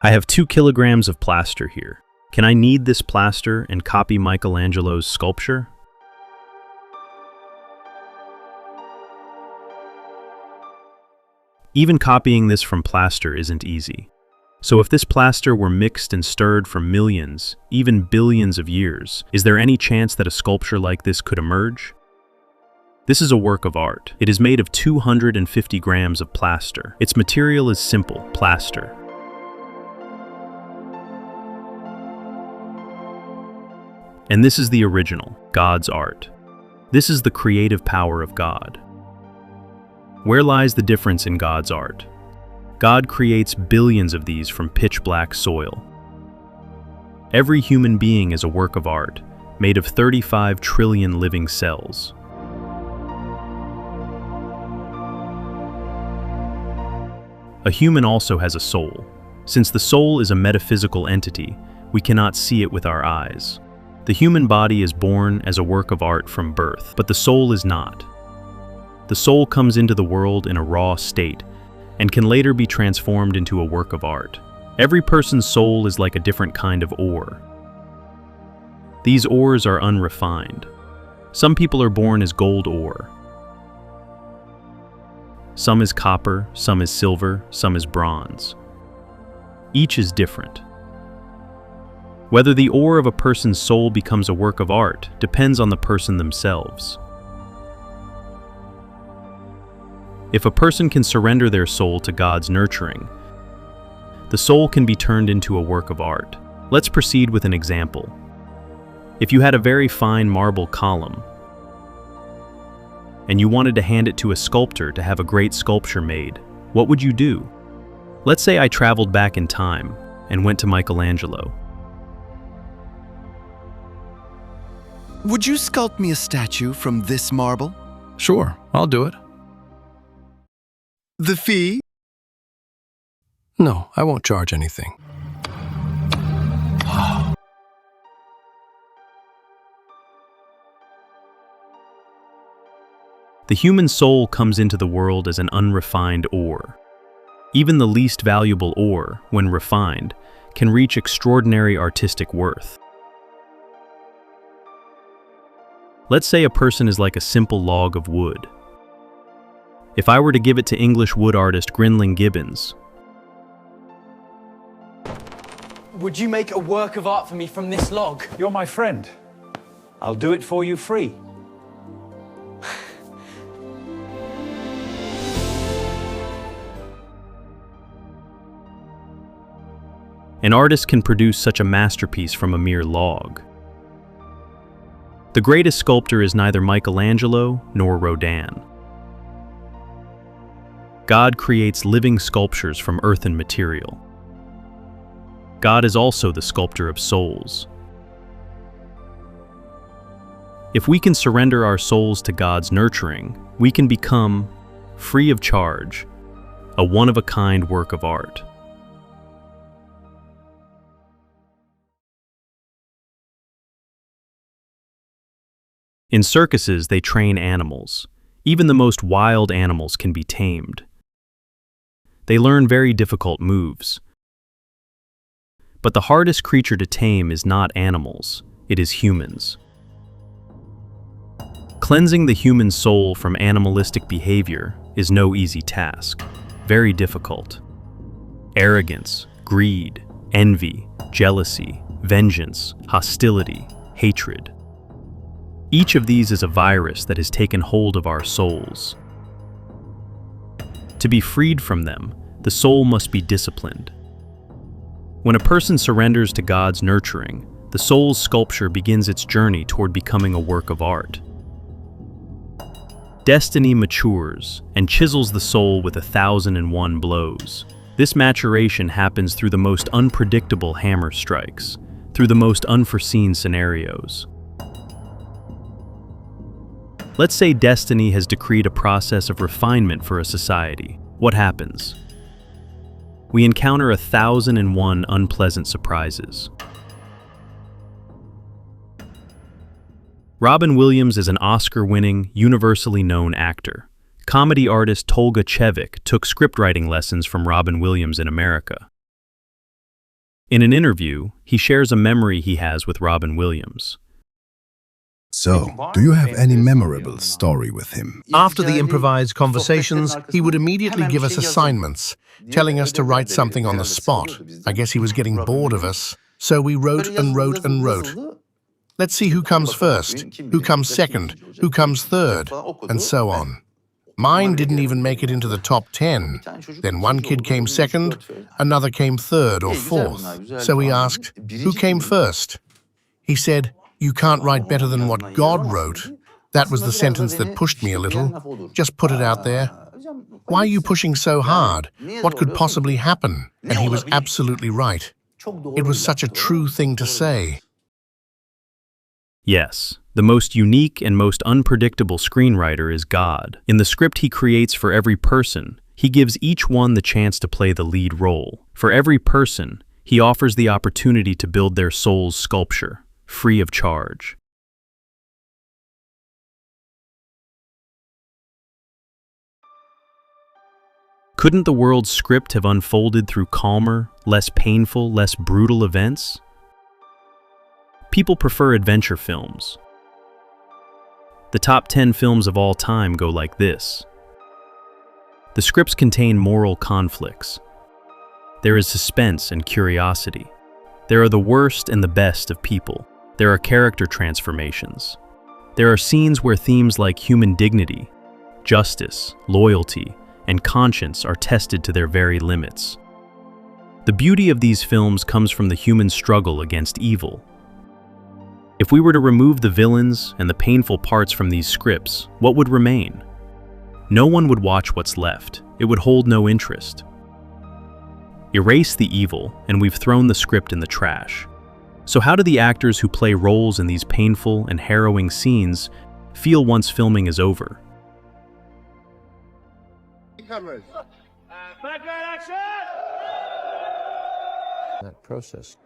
I have 2 kilograms of plaster here. Can I knead this plaster and copy Michelangelo's sculpture? Even copying this from plaster isn't easy. So if this plaster were mixed and stirred for millions, even billions of years, is there any chance that a sculpture like this could emerge? This is a work of art. It is made of 250 grams of plaster. Its material is simple, plaster. And this is the original, God's art. This is the creative power of God. Where lies the difference in God's art? God creates billions of these from pitch-black soil. Every human being is a work of art, made of 35 trillion living cells. A human also has a soul. Since the soul is a metaphysical entity, we cannot see it with our eyes. The human body is born as a work of art from birth, but the soul is not. The soul comes into the world in a raw state and can later be transformed into a work of art. Every person's soul is like a different kind of ore. These ores are unrefined. Some people are born as gold ore. Some is copper, some is silver, some is bronze. Each is different. Whether the ore of a person's soul becomes a work of art depends on the person themselves. If a person can surrender their soul to God's nurturing, the soul can be turned into a work of art. Let's proceed with an example. If you had a very fine marble column, and you wanted to hand it to a sculptor to have a great sculpture made, what would you do? Let's say I traveled back in time and went to Michelangelo. Would you sculpt me a statue from this marble? Sure, I'll do it. The fee? No, I won't charge anything. The human soul comes into the world as an unrefined ore. Even the least valuable ore, when refined, can reach extraordinary artistic worth. Let's say a person is like a simple log of wood. If I were to give it to English wood artist Grinling Gibbons, would you make a work of art for me from this log? You're my friend. I'll do it for you free. an artist can produce such a masterpiece from a mere log. The greatest sculptor is neither Michelangelo nor Rodin. God creates living sculptures from earthen material. God is also the sculptor of souls. If we can surrender our souls to God's nurturing, we can become, free of charge, a one-of-a-kind work of art. In circuses, they train animals. Even the most wild animals can be tamed. They learn very difficult moves. But the hardest creature to tame is not animals, it is humans. Cleansing the human soul from animalistic behavior is no easy task, very difficult. Arrogance, greed, envy, jealousy, vengeance, hostility, hatred. Each of these is a virus that has taken hold of our souls. To be freed from them, the soul must be disciplined. When a person surrenders to God's nurturing, the soul's sculpture begins its journey toward becoming a work of art. Destiny matures and chisels the soul with 1,001 blows. This maturation happens through the most unpredictable hammer strikes, through the most unforeseen scenarios. Let's say destiny has decreed a process of refinement for a society. What happens? We encounter 1,001 unpleasant surprises. Robin Williams is an Oscar-winning, universally known actor. Comedy artist Tolga took scriptwriting lessons from Robin Williams in America. In an interview, he shares a memory he has with Robin Williams. So, do you have any memorable story with him? After the improvised conversations, he would immediately give us assignments, telling us to write something on the spot. I guess he was getting bored of us, so we wrote and wrote and wrote. Let's see who comes first, who comes second, who comes third, and so on. Mine didn't even make it into the top 10. Then one kid came second, another came third or fourth. So we asked, who came first? He said, "You can't write better than what God wrote." That was the sentence that pushed me a little. Just put it out there. Why are you pushing so hard? What could possibly happen? And he was absolutely right. It was such a true thing to say. Yes, the most unique and most unpredictable screenwriter is God. In the script he creates for every person, he gives each one the chance to play the lead role. For every person, he offers the opportunity to build their soul's sculpture, free of charge. Couldn't the world's script have unfolded through calmer, less painful, less brutal events? People prefer adventure films. The top 10 films of all time go like this. The scripts contain moral conflicts. There is suspense and curiosity. There are the worst and the best of people. There are character transformations. There are scenes where themes like human dignity, justice, loyalty, and conscience are tested to their very limits. The beauty of these films comes from the human struggle against evil. If we were to remove the villains and the painful parts from these scripts, what would remain? No one would watch what's left. It would hold no interest. Erase the evil, and we've thrown the script in the trash. So how do the actors who play roles in these painful and harrowing scenes feel once filming is over? That process.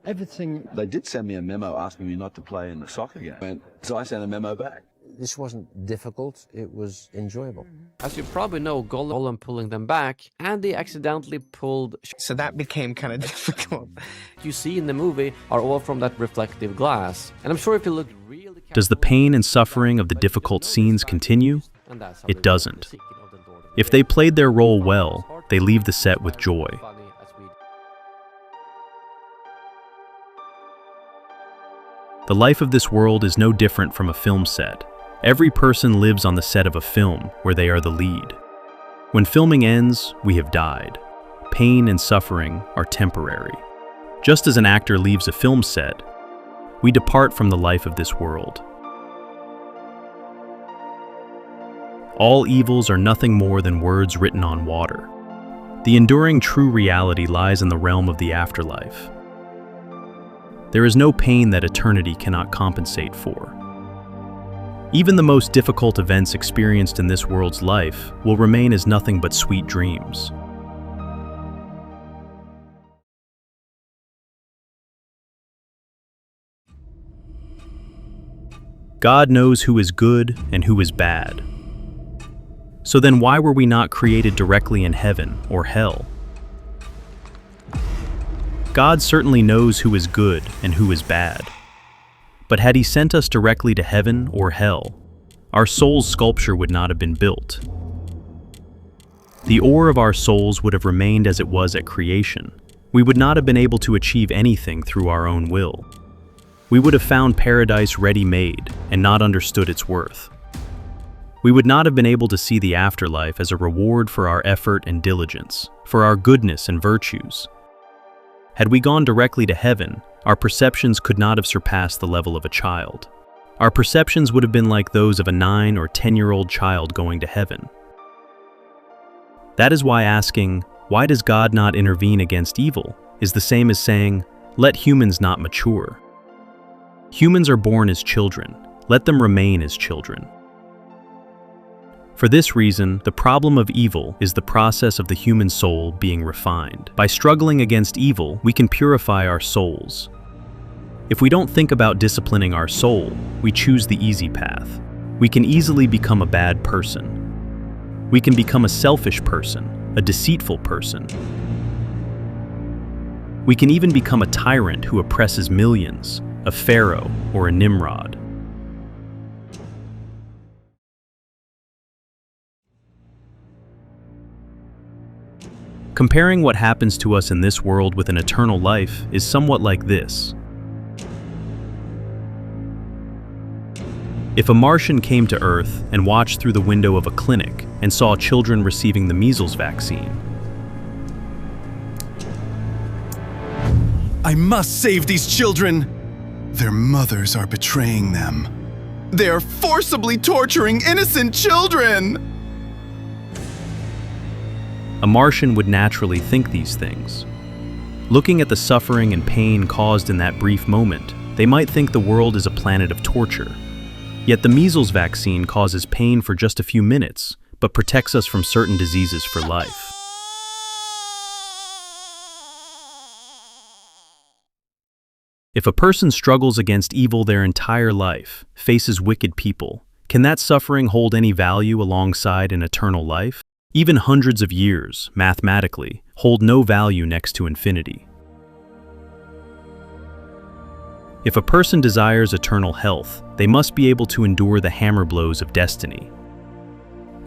Everything. They did send me a memo asking me not to play in the soccer game, so I sent a memo back. This wasn't difficult, it was enjoyable. As you probably know, Gollum pulling them back, and they accidentally pulled... So that became kind of difficult. You see in the movie are all from that reflective glass. And I'm sure if you look really... Does the pain and suffering of the difficult scenes continue? It doesn't. If they played their role well, they leave the set with joy. The life of this world is no different from a film set. Every person lives on the set of a film where they are the lead. When filming ends, we have died. Pain and suffering are temporary. Just as an actor leaves a film set, we depart from the life of this world. All evils are nothing more than words written on water. The enduring true reality lies in the realm of the afterlife. There is no pain that eternity cannot compensate for. Even the most difficult events experienced in this world's life will remain as nothing but sweet dreams. God knows who is good and who is bad. So then why were we not created directly in heaven or hell? God certainly knows who is good and who is bad. But had he sent us directly to heaven or hell, our soul's sculpture would not have been built. The ore of our souls would have remained as it was at creation. We would not have been able to achieve anything through our own will. We would have found paradise ready-made and not understood its worth. We would not have been able to see the afterlife as a reward for our effort and diligence, for our goodness and virtues. Had we gone directly to heaven, our perceptions could not have surpassed the level of a child. Our perceptions would have been like those of a 9 or 10-year-old child going to heaven. That is why asking, "Why does God not intervene against evil?" is the same as saying, "Let humans not mature." Humans are born as children. Let them remain as children. For this reason, the problem of evil is the process of the human soul being refined. By struggling against evil, we can purify our souls. If we don't think about disciplining our soul, we choose the easy path. We can easily become a bad person. We can become a selfish person, a deceitful person. We can even become a tyrant who oppresses millions, a pharaoh or a Nimrod. Comparing what happens to us in this world with an eternal life is somewhat like this. If a Martian came to Earth and watched through the window of a clinic and saw children receiving the measles vaccine, I must save these children! Their mothers are betraying them. They are forcibly torturing innocent children! a Martian would naturally think these things. Looking at the suffering and pain caused in that brief moment, they might think the world is a planet of torture. Yet the measles vaccine causes pain for just a few minutes, but protects us from certain diseases for life. If a person struggles against evil their entire life, faces wicked people, can that suffering hold any value alongside an eternal life? Even hundreds of years, mathematically, hold no value next to infinity. If a person desires eternal health, they must be able to endure the hammer blows of destiny.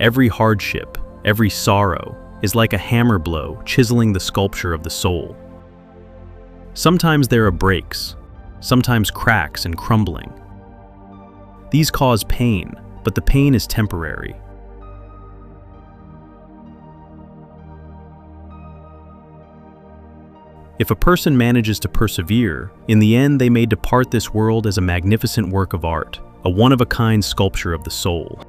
Every hardship, every sorrow, is like a hammer blow chiseling the sculpture of the soul. Sometimes there are breaks, sometimes cracks and crumbling. These cause pain, but the pain is temporary. If a person manages to persevere, in the end they may depart this world as a magnificent work of art, a one-of-a-kind sculpture of the soul.